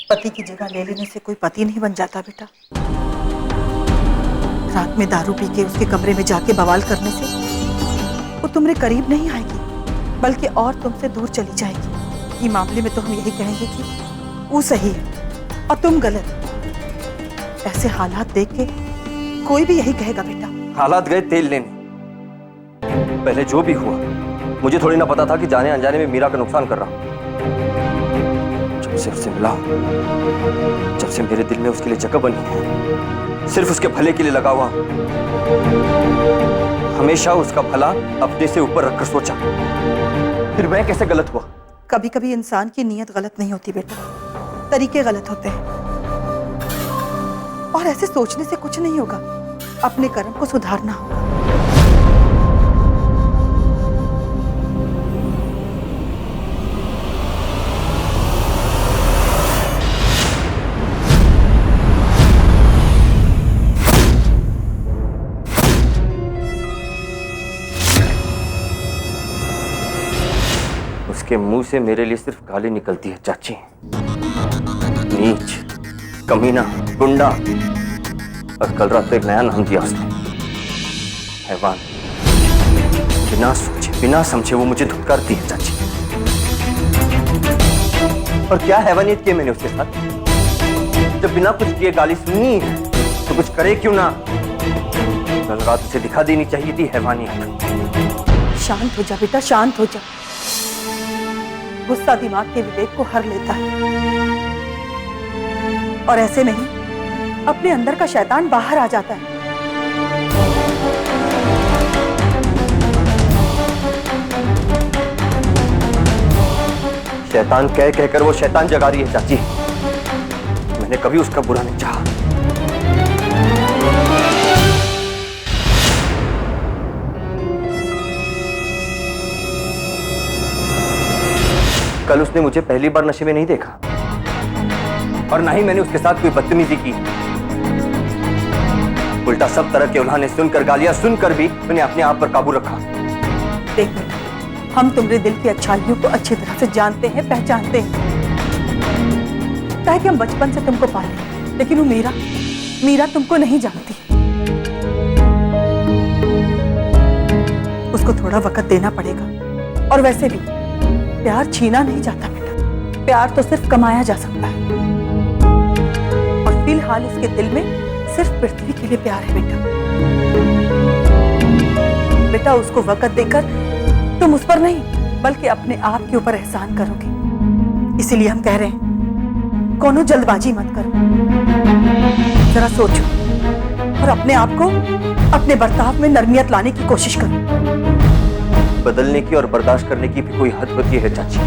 पति की जगह ले लेने से कोई पति नहीं बन जाता बेटा। रात में दारू पी के उसके कमरे में जाके बवाल करने से वो तुम्हारे करीब नहीं आएगी, बल्कि और तुमसे दूर चली जाएगी। ये मामले में तो हम यही कहेंगे कि वो सही है और तुम गलत। ऐसे हालात देख के कोई भी यही कहेगा बेटा। हालात गए तेल लेने। पहले जो भी हुआ मुझे थोड़ी ना पता था कि जाने अनजाने में मीरा का नुकसान कर रहा हूं। जब से उससे मिला, जब से मेरे दिल में उसके लिए जगह बनी है, सिर्फ उसके भले के लिए लगा हुआ। हमेशा उसका भला अपने से ऊपर रखकर सोचा। फिर मैं कैसे गलत हुआ? कभी कभी इंसान की नीयत गलत नहीं होती बेटा, तरीके गलत होते हैं। और ऐसे सोचने से कुछ नहीं होगा, अपने कर्म को सुधारना होगा। उसके मुंह से मेरे लिए सिर्फ गाली निकलती है चाची। नीच, कमीना, गुंडा। और कल रात को एक नया नाम दिया उसने, हैवान। बिना सोचे बिना समझे वो मुझे धुतकारती है चाची। और क्या हैवानियत की मैंने उसके साथ? जब बिना कुछ किए गाली सुनी तो कुछ करे क्यों ना? कल रात उसे दिखा देनी चाहिए थी हैवानियत। शांत हो जा बेटा, शांत हो जा। गुस्सा दिमाग के विवेक को हर लेता है, और ऐसे नहीं अपने अंदर का शैतान बाहर आ जाता है। शैतान कह कहकर वो शैतान जगा रही है चाची। मैंने कभी उसका बुरा नहीं चाहा। कल उसने मुझे पहली बार नशे में नहीं देखा, और ना ही मैंने उसके साथ कोई बदतमीजी की। उल्टा सब तरह के उल्हाने सुनकर, गालियां सुनकर भी मैंने अपने आप पर काबू रखा। देख बेटा, हम तुम्हारे दिल की अच्छाइयों को अच्छी तरह से जानते हैं, पहचानते हैं। कि हम बचपन से तुमको पाले, लेकिन वो मीरा तुमको नहीं जानती। उसको थोड़ा वक्त देना पड़ेगा। और वैसे भी प्यार छीना नहीं जाता बेटा, प्यार तो सिर्फ कमाया जा सकता है। और फिलहाल उसके दिल में सिर्फ पृथ्वी के लिए प्यार है बेटा। उसको वक्त देकर तुम उस पर नहीं, बल्कि अपने आप के ऊपर एहसान करोगे। इसीलिए हम कह रहे हैं, कोनो जल्दबाजी मत करो, जरा सोचो और अपने आप को, अपने बर्ताव में नरमियत लाने की कोशिश करो। बदलने की और बर्दाश्त करने की भी कोई हद होती है चाची।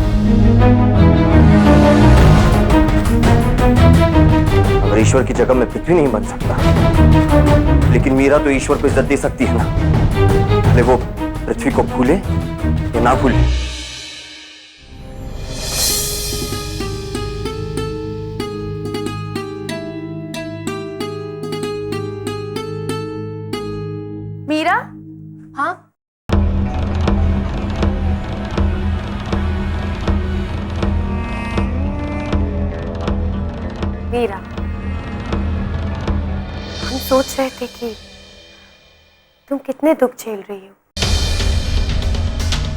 अगर ईश्वर की जगह मैं पृथ्वी नहीं बन सकता, लेकिन मीरा तो ईश्वर को इज्जत दे सकती है ना। भले वो पृथ्वी को भूले या ना भूले। मीरा? हाँ? मीरा, हम सोच रहे थे कि तुम कितने दुख झेल रही हो,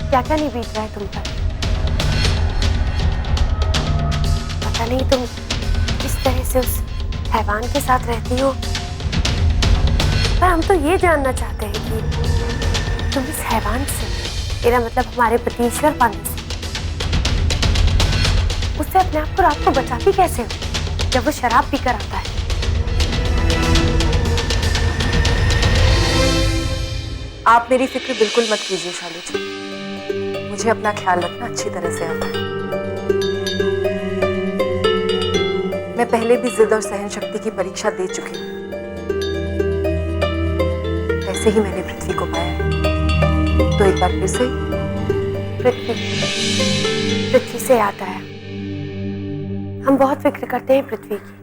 क्या क्या नहीं बीत रहा है तुम पर। पता नहीं तुम किस तरह से उस हैवान के साथ रहती हो, पर हम तो ये जानना चाहते हैं कि तुम इस हैवान से, मेरा मतलब हमारे पति ईश्वर पांडे से, उससे अपने आप को रात को बचाती कैसे हो जब वो शराब पीकर आता है। आप मेरी फिक्र बिल्कुल मत कीजिए शालू जी, मुझे अपना ख्याल रखना अच्छी तरह से आता है। मैं पहले भी जिद और सहन शक्ति की परीक्षा दे चुकी हूँ, ऐसे ही मैंने पृथ्वी को पाया है। तो एक बार फिर से पृथ्वी से आता है। हम बहुत फिक्र करते हैं पृथ्वी की,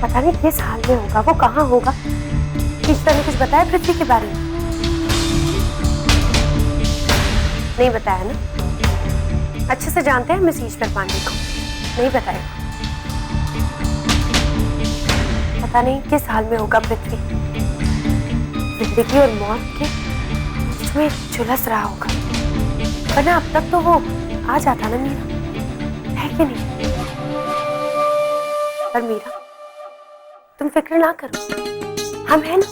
पता नहीं किस हाल में होगा, वो कहाँ होगा। ईश्वर ने कुछ बताया पृथ्वी के बारे में? नहीं बताया ना? अच्छे से जानते हैं मिस ईश्वर पांडे को, नहीं बताया। पता नहीं किस हाल में होगा पृथ्वी। जिंदगी और मौत के बीच में झुलस रहा होगा, वरना अब तक तो वो आ जाता ना मीरा, है कि नहीं? पर मीरा, तुम फिक्र ना करो, हम हैं ना।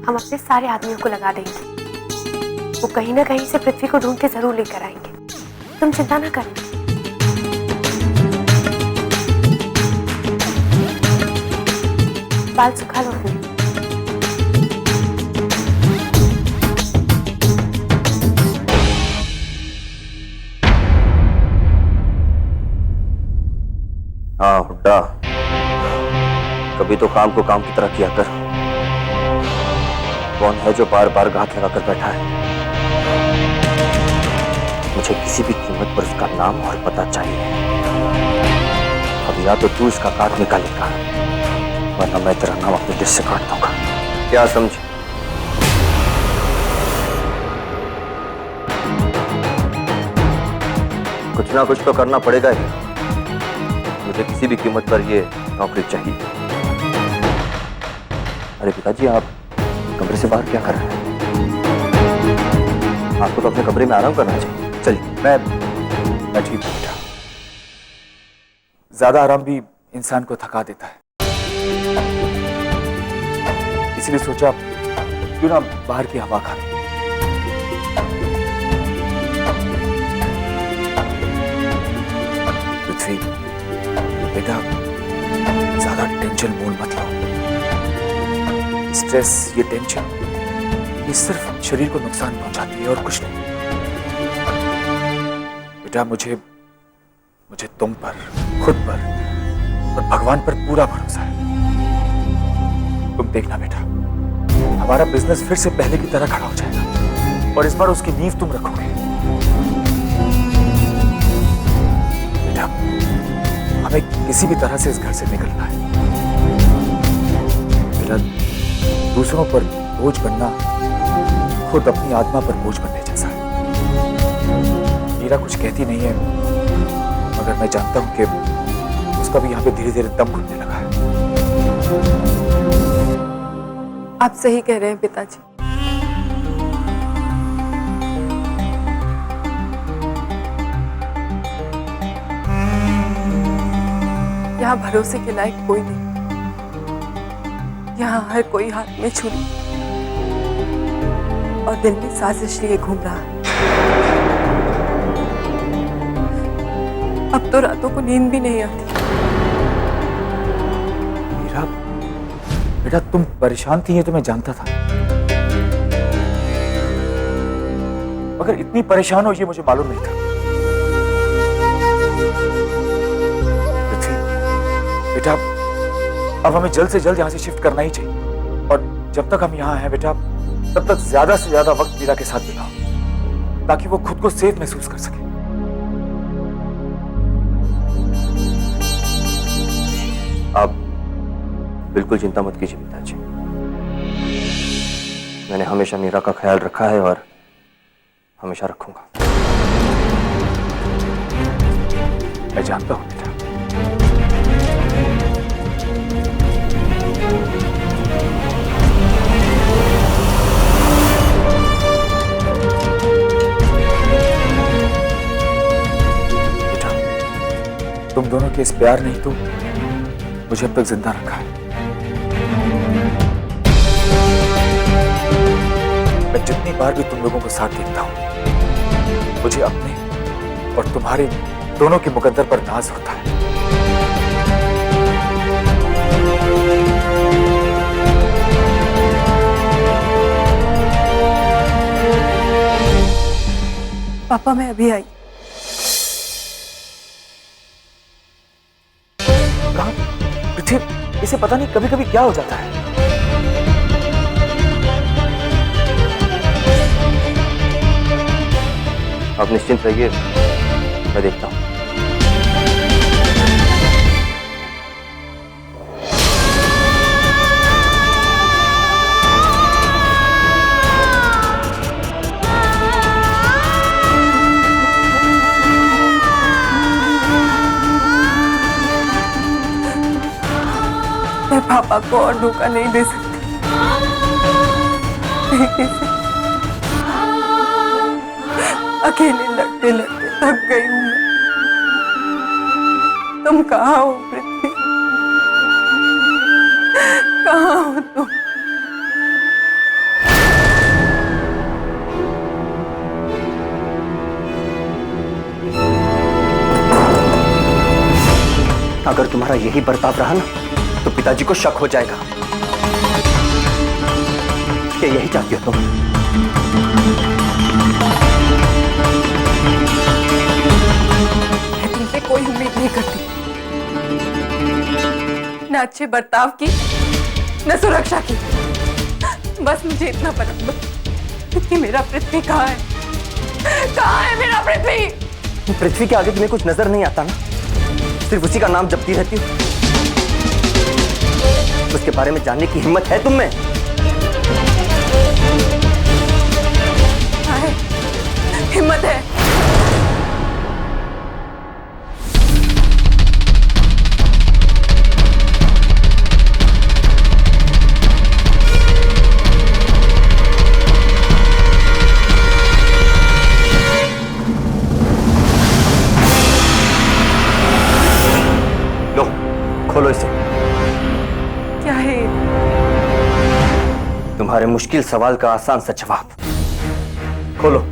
हम अपने सारे आदमियों को लगा देंगे, वो कहीं ना कहीं से पृथ्वी को ढूंढ के जरूर लेकर आएंगे, तुम चिंता ना करो। बाल सुखा लो अपने। हाँ हुड्डा, कभी तो काम को काम की तरह किया कर। कौन है जो बार बार घात लगाकर बैठा है? मुझे किसी भी कीमत पर उसका नाम और पता चाहिए। अब या तो तू इसका काट निकालेगा, वरना मैं तेरा नाम अपने दिल से काट दूंगा। क्या समझे? कुछ ना कुछ तो करना पड़ेगा ही। मुझे किसी भी कीमत पर ये नौकरी चाहिए। अरे पिताजी, आप कमरे से बाहर क्या कर रहे हैं? आपको तो अपने कमरे में आराम करना चाहिए। चलिए। मैं ठीक हूँ बेटा। ज्यादा आराम भी इंसान को थका देता है, इसलिए सोचा क्यों ना बाहर की हवा खा लें। पृथ्वी बेटा, ज्यादा टेंशन मोल मत लो। स्ट्रेस, ये टेंशन, ये सिर्फ शरीर को नुकसान पहुंचाती है और कुछ नहीं। बेटा, मुझे तुम पर, खुद पर और भगवान पर पूरा भरोसा है। तुम देखना बेटा, हमारा बिजनेस फिर से पहले की तरह खड़ा हो जाएगा और इस बार उसकी नींव तुम रखोगे। बेटा, हमें किसी भी तरह से इस घर से निकलना है। बेटा, दूसरों पर बोझ बनना खुद अपनी आत्मा पर बोझ बनने जैसा है। मीरा कुछ कहती नहीं है, मगर मैं जानता हूं कि उसका भी यहाँ पे धीरे धीरे दम घुटने लगा है। आप सही कह रहे हैं पिताजी। यहाँ भरोसे के लायक कोई नहीं। यहाँ हर कोई हाथ में छुरी और दिल में साजिश लिए घूम रहा है। अब तो रातों को नींद भी नहीं आती। मीरा, बेटा तुम परेशान थी, ये तो मैं जानता था, मगर इतनी परेशान हो ये मुझे मालूम नहीं था। पृथ्वी बेटा, अब हमें जल्द से जल्द यहाँ से शिफ्ट करना ही चाहिए, और जब तक हम यहाँ हैं बेटा, तब तक ज्यादा से ज्यादा वक्त मीरा के साथ बिताओ, ताकि वो खुद को सेफ महसूस कर सके। आप बिल्कुल चिंता मत कीजिए पिताजी। मैंने हमेशा मीरा का ख्याल रखा है और हमेशा रखूंगा। मैं जानता हूं बेटा। बेटा, तुम दोनों के इस प्यार नहीं तो मुझे अब तक जिंदा रखा है। मैं जितनी बार भी तुम लोगों को साथ देखता हूं, मुझे अपने और तुम्हारे दोनों के मुकद्दर पर नाज होता है। पापा, मैं अभी आई। कहाँ? पृथ्वी, इसे पता नहीं कभी कभी क्या हो जाता है। आप निश्चिंत रहिए, मैं देखता हूं। पापा को और धोखा नहीं दे सकती। देखने से अकेले लड़ते लड़ते थक गई हूँ मैं। तुम कहाँ हो पृथ्वी? कहाँ हो तुम? अगर तुम्हारा यही बर्ताव रहा ना तो पिताजी को शक हो जाएगा। क्या यही चाहती हो तुम? मैं तुमसे कोई उम्मीद नहीं करती, न अच्छे बर्ताव की न सुरक्षा की। बस मुझे इतना पता दो कि मेरा पृथ्वी कहाँ है? कहाँ है मेरा पृथ्वी? पृथ्वी के आगे तुम्हें कुछ नजर नहीं आता ना? सिर्फ उसी का नाम जपती रहती हो। उसके बारे में जानने की हिम्मत है तुम में? हिम्मत है। लो, खोलो इसे। क्या है? तुम्हारे मुश्किल सवाल का आसान सा जवाब। खोलो।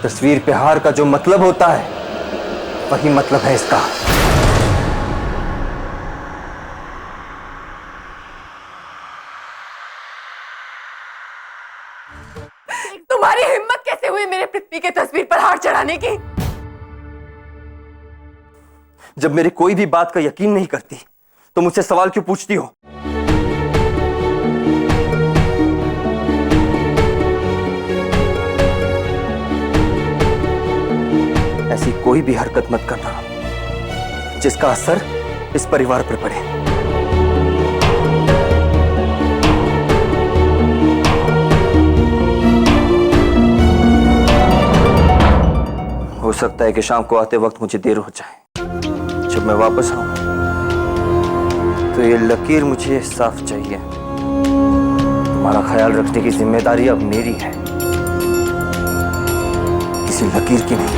तस्वीर पे हार का जो मतलब होता है वही मतलब है इसका। तुम्हारी हिम्मत कैसे हुई मेरे पृथ्वी के तस्वीर पर हार चढ़ाने की? जब मेरे कोई भी बात का यकीन नहीं करती तो मुझसे सवाल क्यों पूछती हो? ऐसी कोई भी हरकत मत करना जिसका असर इस परिवार पर पड़े। हो सकता है कि शाम को आते वक्त मुझे देर हो जाए। जब मैं वापस आऊं तो ये लकीर मुझे साफ चाहिए। तुम्हारा ख्याल रखने की जिम्मेदारी अब मेरी है, किसी लकीर की नहीं।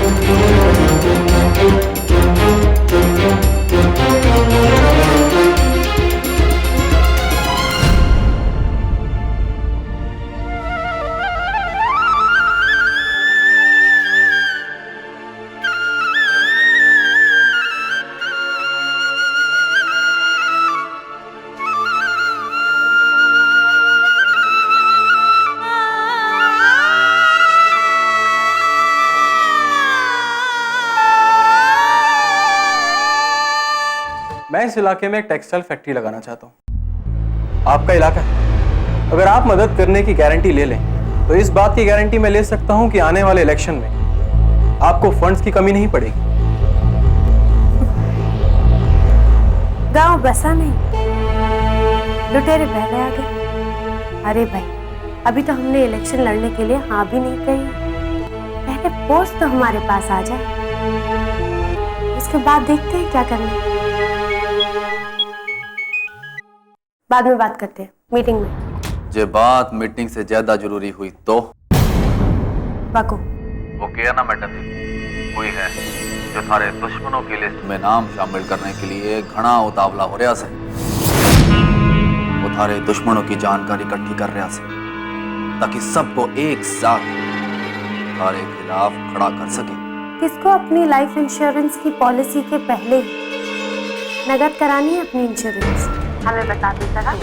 मैं इस इलाके में एक टेक्सटाइल फैक्ट्री लगाना चाहता हूँ। आपका इलाका है, अगर आप मदद करने की गारंटी ले लें तो इस बात की गारंटी मैं ले सकता हूँ कि आने वाले इलेक्शन में आपको फंड्स की कमी नहीं पड़ेगी। गांव बसा नहीं, लुटेरे पहले आ गए। अरे भाई, अभी तो हमने इलेक्शन लड़ने के लिए हाँ भी नहीं कही, पहले पहले पोस्ट तो हमारे पास आ जाए, उसके बाद देखते हैं क्या करना है। बाद में बात करते हैं, मीटिंग में। जे बात मीटिंग से ज्यादा जरूरी हुई तो बाको वो किया ना मैडम जी, कोई है जो थारे दुश्मनों की लिस्ट में नाम शामिल करने के लिए घना उतावला हो रहा से। वो थारे दुश्मनों की जानकारी इकट्ठी कर रहा से ताकि सबको एक साथ थारे खिलाफ खड़ा कर सके। किसको अपनी लाइफ इंश्योरेंस की पॉलिसी के पहले ही नकद करानी है अपनी इंश्योरेंस? हमें बता दो जरा।